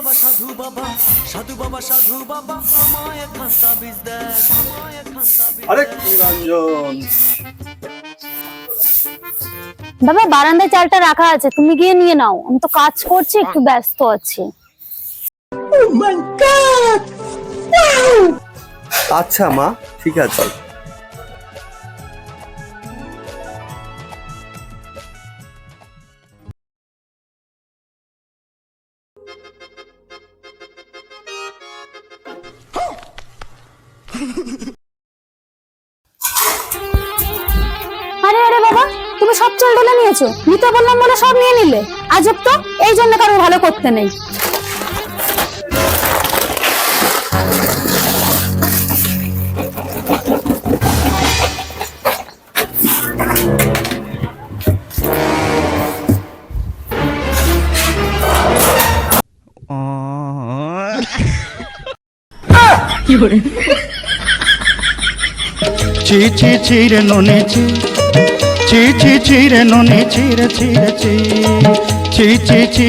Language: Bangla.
বাবা সাধু বাবা সাধু বাবা সাধু বাবা আমায় একখান তাবিজ দেন আমায় একখান তাবিজ আরে নিরঞ্জন, বাবা বারান্দায় চালটা রাখা আছে, তুমি গিয়ে নিয়ে নাও। আমি তো কাজ করছি, একটু ব্যস্ত আছি। আচ্ছা মা, ঠিক আছে। আরে আরে বাবা, তুমি সব চাল ঢেলে নিয়েছো? নিতে বললাম বলে সব নিয়ে নিলে। আজব তো, এই জন্য কারো ভালো করতে নেই। চি চি চিরে ননে চি চি চি চিরে ননে চিরে চিরে চি চি চি চি